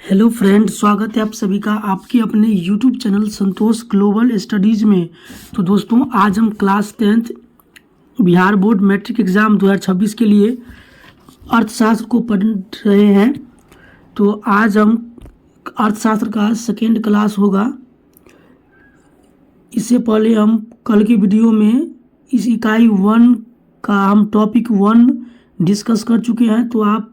Hello friend, स्वागत है आप सभी का आपके अपने YouTube channel Santosh global studies में। तो दोस्तों, आज हम class 10th Bihar board matric exam 2026 के लिए अर्थशास्त्र को पढ़ रहे हैं। तो आज हम अर्थशास्त्र का सेकेंड क्लास होगा। इससे पहले हम कल की वीडियो में इस इकाई 1 का हम टॉपिक 1 डिस्कस कर चुके हैं, तो आप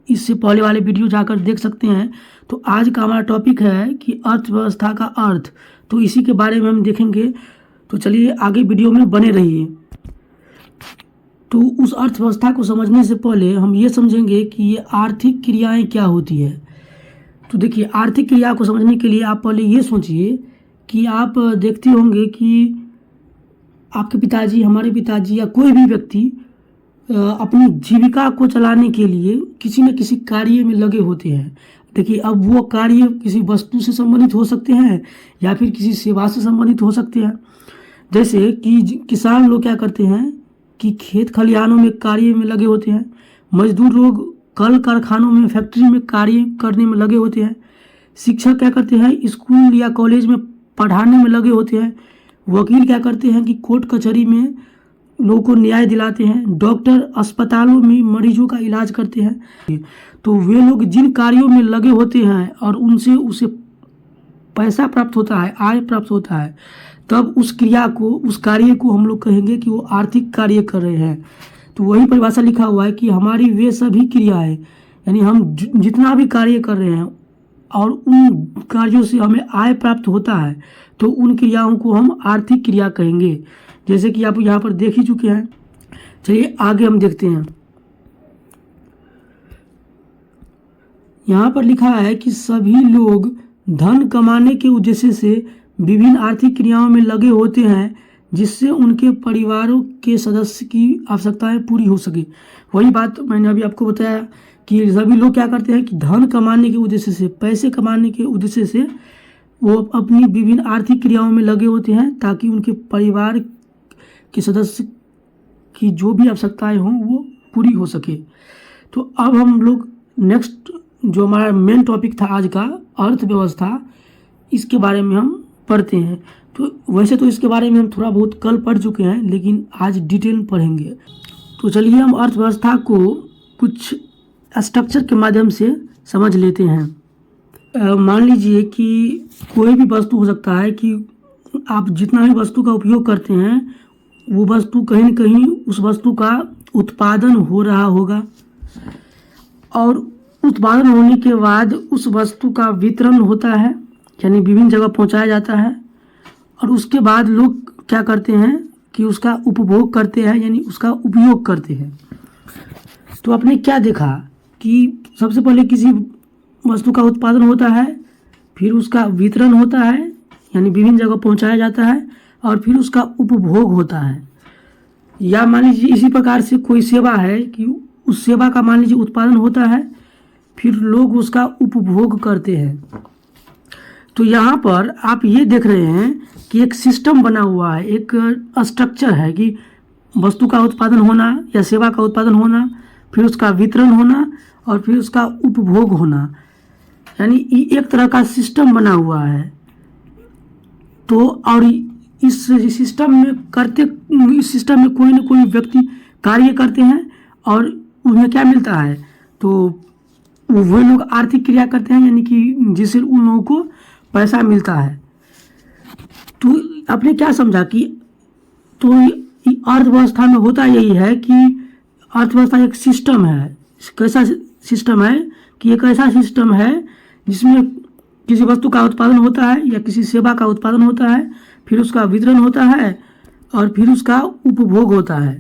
इससे पहले वाले वीडियो जाकर देख सकते हैं। तो आज का हमारा टॉपिक है कि अर्थव्यवस्था का अर्थ, तो इसी के बारे में हम देखेंगे। तो चलिए आगे वीडियो में बने रहिए। तो उस अर्थव्यवस्था को समझने से पहले हम ये समझेंगे कि ये आर्थिक क्रियाएं क्या होती है। तो देखिए, आर्थिक क्रिया को समझने के लिए आप पहले ये सोचिए कि आप देखते होंगे कि आपके पिताजी, हमारे पिताजी या कोई भी व्यक्ति अपनी जीविका को चलाने के लिए किसी न किसी कार्य में लगे होते हैं। देखिए, अब वो कार्य किसी वस्तु से संबंधित हो सकते हैं या फिर किसी सेवा से संबंधित हो सकते हैं। जैसे कि किसान लोग क्या करते हैं कि खेत खलिहानों में कार्य में लगे होते हैं। मजदूर लोग कल कारखानों में, फैक्ट्री में कार्य करने में लगे होते हैं। शिक्षक क्या करते हैं, स्कूल या कॉलेज में पढ़ाने में लगे होते हैं। वकील क्या करते हैं कि कोर्ट कचहरी में लोगों को न्याय दिलाते हैं। डॉक्टर अस्पतालों में मरीजों का इलाज करते हैं। तो वे लोग जिन कार्यों में लगे होते हैं और उनसे उसे पैसा प्राप्त होता है, आय प्राप्त होता है, तब उस क्रिया को, उस कार्य को हम लोग कहेंगे कि वो आर्थिक कार्य कर रहे हैं। तो वही परिभाषा लिखा हुआ है कि हमारी वे सभी क्रियाएं, यानी हम जितना भी कार्य कर रहे हैं और उन कार्यों से हमें आय प्राप्त होता है, तो उन क्रियाओं को हम आर्थिक क्रिया कहेंगे। जैसे कि आप यहाँ पर देख ही चुके हैं। चलिए आगे हम देखते हैं। यहाँ पर लिखा है कि सभी लोग धन कमाने के उद्देश्य से विभिन्न आर्थिक क्रियाओं में लगे होते हैं, जिससे उनके परिवारों के सदस्य की आवश्यकताएं पूरी हो सके। वही बात मैंने अभी आपको बताया कि सभी लोग क्या करते हैं कि धन कमाने के उद्देश्य से, पैसे कमाने के उद्देश्य से वो अपनी विभिन्न आर्थिक क्रियाओं में लगे होते हैं, ताकि उनके परिवार के सदस्य की जो भी आवश्यकताएं हों वो पूरी हो सके। तो अब हम लोग नेक्स्ट, जो हमारा मेन टॉपिक था आज का, अर्थव्यवस्था, इसके बारे में हम पढ़ते हैं। तो वैसे तो इसके बारे में हम थोड़ा बहुत कल पढ़ चुके हैं, लेकिन आज डिटेल में पढ़ेंगे। तो चलिए हम अर्थव्यवस्था को कुछ स्ट्रक्चर के माध्यम से समझ लेते हैं। मान लीजिए कि कोई भी वस्तु हो सकता है कि आप जितना भी वस्तु का उपयोग करते हैं, वो वस्तु कहीं न कहीं उस वस्तु का उत्पादन हो रहा होगा, और उत्पादन होने के बाद उस वस्तु का वितरण होता है, यानी विभिन्न जगह पहुंचाया जाता है। और उसके बाद लोग क्या करते हैं कि उसका उपभोग करते हैं, यानी उसका उपयोग करते हैं। तो आपने क्या देखा कि सबसे पहले किसी वस्तु का उत्पादन होता है, फिर उसका वितरण होता है, यानी विभिन्न जगह पहुंचाया जाता है, और फिर उसका उपभोग होता है। या मान लीजिए इसी प्रकार से कोई सेवा है कि उस सेवा का मान लीजिए उत्पादन होता है, फिर लोग उसका उपभोग करते हैं। तो यहाँ पर आप ये देख रहे हैं कि एक सिस्टम बना हुआ है, एक स्ट्रक्चर है कि वस्तु का उत्पादन होना या सेवा का उत्पादन होना, फिर उसका वितरण होना, और फिर उसका उपभोग होना, यानी एक तरह का सिस्टम बना हुआ है। तो और इस सिस्टम में कोई न कोई व्यक्ति कार्य करते हैं और उन्हें क्या मिलता है, तो वो लोग आर्थिक क्रिया करते हैं, यानी कि जिससे उन लोगों को पैसा मिलता है। तो आपने क्या समझा कि तो अर्थव्यवस्था में होता यही है कि अर्थव्यवस्था एक सिस्टम है। कैसा सिस्टम है कि एक ऐसा सिस्टम है जिसमें किसी वस्तु का उत्पादन होता है या किसी सेवा का उत्पादन होता है, फिर उसका वितरण होता है, और फिर उसका उपभोग होता है।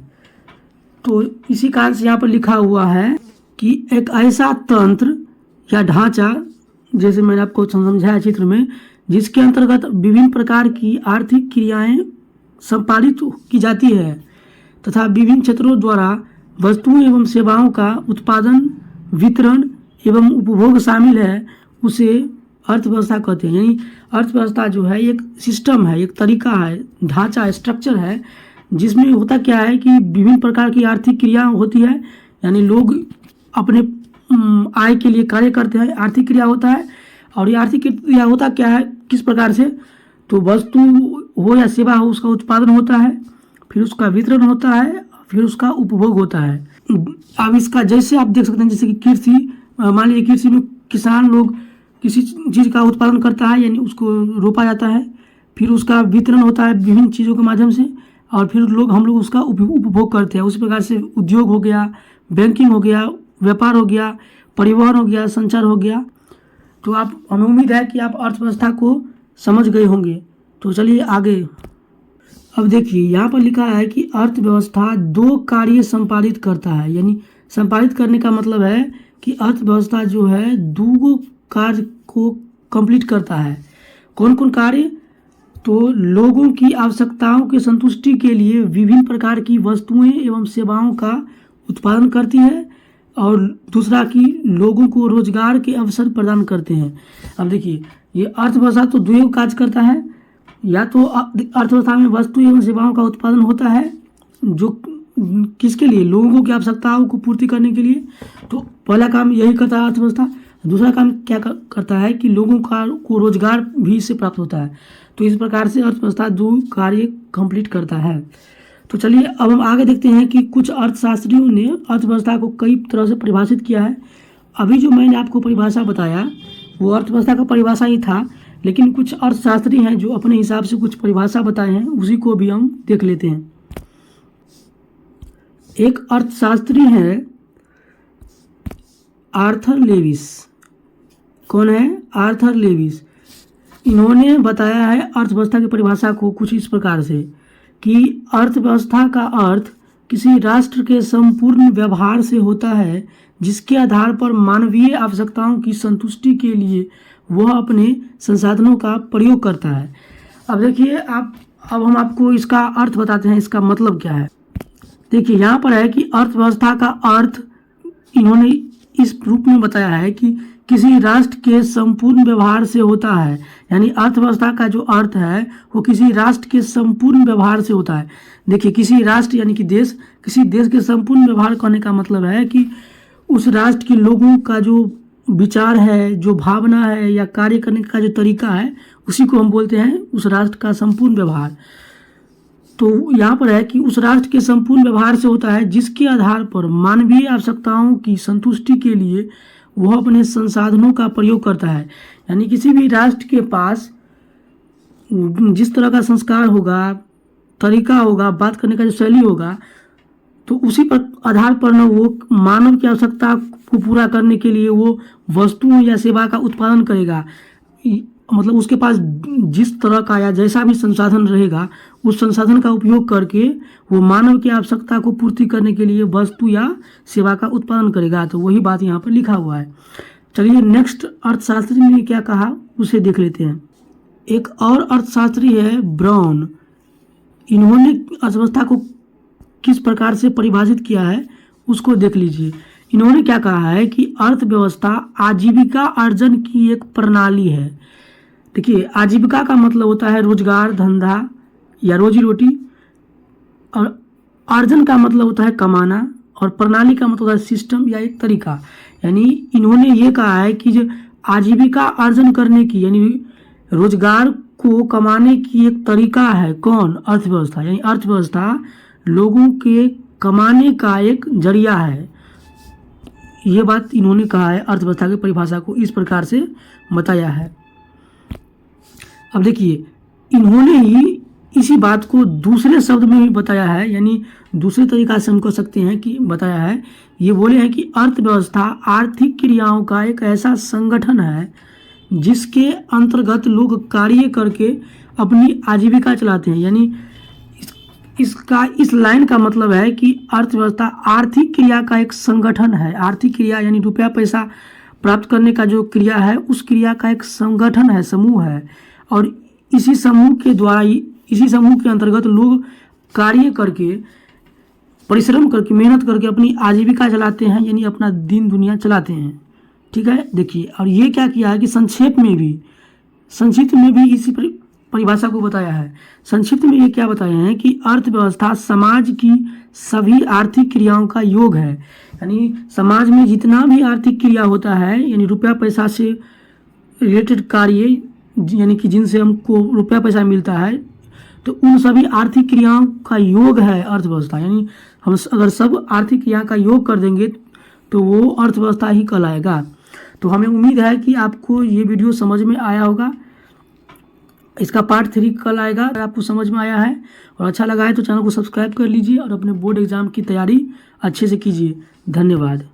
तो इसी कारण से यहाँ पर लिखा हुआ है कि एक ऐसा तंत्र या ढांचा, जैसे मैंने आपको समझाया चित्र में, जिसके अंतर्गत विभिन्न प्रकार की आर्थिक क्रियाएं संपादित की जाती है तथा विभिन्न क्षेत्रों द्वारा वस्तुओं एवं सेवाओं का उत्पादन, वितरण एवं उपभोग शामिल है, उसे अर्थव्यवस्था कहते हैं। यानी अर्थव्यवस्था जो है एक सिस्टम है, एक तरीका है, ढांचा है, स्ट्रक्चर है, जिसमें होता क्या है कि विभिन्न प्रकार की आर्थिक क्रिया होती है, यानी लोग अपने आय के लिए कार्य करते हैं, आर्थिक क्रिया होता है। और ये आर्थिक क्रिया होता क्या है, किस प्रकार से, तो वस्तु हो या सेवा हो उसका उत्पादन होता है, फिर उसका वितरण होता है, फिर उसका उपभोग होता है। अब इसका जैसे आप देख सकते हैं, जैसे कि कृषि, मान लीजिए कृषि में किसान लोग किसी चीज़ का उत्पादन करता है, यानी उसको रोपा जाता है, फिर उसका वितरण होता है विभिन्न चीज़ों के माध्यम से, और फिर हम लोग उसका उपभोग करते हैं। उसी प्रकार से उद्योग हो गया, बैंकिंग हो गया, व्यापार हो गया, परिवहन हो गया, संचार हो गया। तो आप, हमें उम्मीद है कि आप अर्थव्यवस्था को समझ गए होंगे। तो चलिए आगे। अब देखिए यहाँ पर लिखा है कि अर्थव्यवस्था 2 कार्य संपादित करता है, यानी संपादित करने का मतलब है कि अर्थव्यवस्था जो है 2 कार्य को कंप्लीट करता है। कौन कौन कार्य, तो लोगों की आवश्यकताओं की संतुष्टि के लिए विभिन्न प्रकार की वस्तुएं एवं सेवाओं का उत्पादन करती है, और दूसरा कि लोगों को रोजगार के अवसर प्रदान करते हैं। अब देखिए ये अर्थव्यवस्था तो 2 कार्य करता है, या तो अर्थव्यवस्था में वस्तु एवं सेवाओं का उत्पादन होता है जो किसके लिए, लोगों की आवश्यकताओं को पूर्ति करने के लिए, तो पहला काम यही करता है अर्थव्यवस्था। दूसरा काम क्या करता है कि लोगों को रोजगार भी इससे प्राप्त होता है। तो इस प्रकार से अर्थव्यवस्था 2 कार्य कंप्लीट करता है। तो चलिए अब हम आगे देखते हैं कि कुछ अर्थशास्त्रियों ने अर्थव्यवस्था को कई तरह से परिभाषित किया है। अभी जो मैंने आपको परिभाषा बताया वो अर्थव्यवस्था का परिभाषा ही था, लेकिन कुछ अर्थशास्त्री हैं जो अपने हिसाब से कुछ परिभाषा बताए हैं, उसी को भी हम देख लेते हैं। एक अर्थशास्त्री है आर्थर लेविस। कौन है, आर्थर लेविस। इन्होंने बताया है अर्थव्यवस्था की परिभाषा को कुछ इस प्रकार से कि अर्थव्यवस्था का अर्थ किसी राष्ट्र के संपूर्ण व्यवहार से होता है जिसके आधार पर मानवीय आवश्यकताओं की संतुष्टि के लिए वह अपने संसाधनों का प्रयोग करता है। अब देखिए अब हम आपको इसका अर्थ बताते हैं, इसका मतलब क्या है। देखिए यहाँ पर है कि अर्थव्यवस्था का अर्थ इन्होंने इस रूप में बताया है कि किसी राष्ट्र के संपूर्ण व्यवहार से होता है, यानी अर्थव्यवस्था का जो अर्थ है वो किसी राष्ट्र के संपूर्ण व्यवहार से होता है। देखिए किसी राष्ट्र यानी कि देश, किसी देश के संपूर्ण व्यवहार करने का मतलब है कि उस राष्ट्र के लोगों का जो विचार है, जो भावना है या कार्य करने का जो तरीका है, उसी को हम बोलते हैं उस राष्ट्र का संपूर्ण व्यवहार। तो यहाँ पर है कि उस राष्ट्र के संपूर्ण व्यवहार से होता है जिसके आधार पर मानवीय आवश्यकताओं की संतुष्टि के लिए वह अपने संसाधनों का प्रयोग करता है। यानी किसी भी राष्ट्र के पास जिस तरह का संस्कार होगा, तरीका होगा, बात करने का जो शैली होगा, तो उसी पर आधार पर न वो मानव की आवश्यकता को पूरा करने के लिए वो वस्तुओं या सेवा का उत्पादन करेगा। मतलब उसके पास जिस तरह का या जैसा भी संसाधन रहेगा उस संसाधन का उपयोग करके वो मानव की आवश्यकता को पूर्ति करने के लिए वस्तु या सेवा का उत्पादन करेगा। तो वही बात यहाँ पर लिखा हुआ है। चलिए नेक्स्ट अर्थशास्त्री ने क्या कहा उसे देख लेते हैं। एक और अर्थशास्त्री है ब्राउन। इन्होंने अर्थव्यवस्था को किस प्रकार से परिभाषित किया है उसको देख लीजिए। इन्होंने क्या कहा है कि अर्थव्यवस्था आजीविका अर्जन की एक प्रणाली है। देखिए आजीविका का मतलब होता है रोजगार, धंधा या रोजी रोटी, और अर्जन का मतलब होता है कमाना, और प्रणाली का मतलब होता है सिस्टम या एक तरीका। यानी इन्होंने ये कहा है कि जो आजीविका अर्जन करने की यानी रोजगार को कमाने की एक तरीका है, कौन, अर्थव्यवस्था। यानी अर्थव्यवस्था लोगों के कमाने का एक जरिया है। ये बात इन्होंने कहा है, अर्थव्यवस्था की परिभाषा को इस प्रकार से बताया है। अब देखिए इन्होंने ही इसी बात को दूसरे शब्द में भी बताया है, यानी दूसरे तरीका से हम कह सकते हैं कि बताया है। ये बोले हैं कि अर्थव्यवस्था आर्थिक क्रियाओं का एक ऐसा संगठन है जिसके अंतर्गत लोग कार्य करके अपनी आजीविका चलाते हैं। यानी इसका इस लाइन का मतलब है कि अर्थव्यवस्था आर्थिक क्रिया का एक संगठन है। आर्थिक क्रिया यानी रुपया पैसा प्राप्त करने का जो क्रिया है उस क्रिया का एक संगठन है, समूह है, और इसी समूह के द्वारा इसी समूह के अंतर्गत लोग कार्य करके, परिश्रम करके, मेहनत करके अपनी आजीविका चलाते हैं, यानी अपना दिन दुनिया चलाते हैं। ठीक है, देखिए और ये क्या किया है कि संक्षिप्त में भी इसी परिभाषा को बताया है। संक्षिप्त में ये क्या बताया है कि अर्थव्यवस्था समाज की सभी आर्थिक क्रियाओं का योग है। यानी समाज में जितना भी आर्थिक क्रिया होता है, यानी रुपया पैसा से रिलेटेड कार्य यानी कि जिनसे हमको रुपया पैसा मिलता है, तो उन सभी आर्थिक क्रियाओं का योग है अर्थव्यवस्था। यानी हम अगर सब आर्थिक क्रिया का योग कर देंगे तो वो अर्थव्यवस्था ही कहलाएगा। तो हमें उम्मीद है कि आपको ये वीडियो समझ में आया होगा। इसका पार्ट 3 कल आएगा। अगर आपको समझ में आया है और अच्छा लगा है तो चैनल को सब्सक्राइब कर लीजिए और अपने बोर्ड एग्जाम की तैयारी अच्छे से कीजिए। धन्यवाद।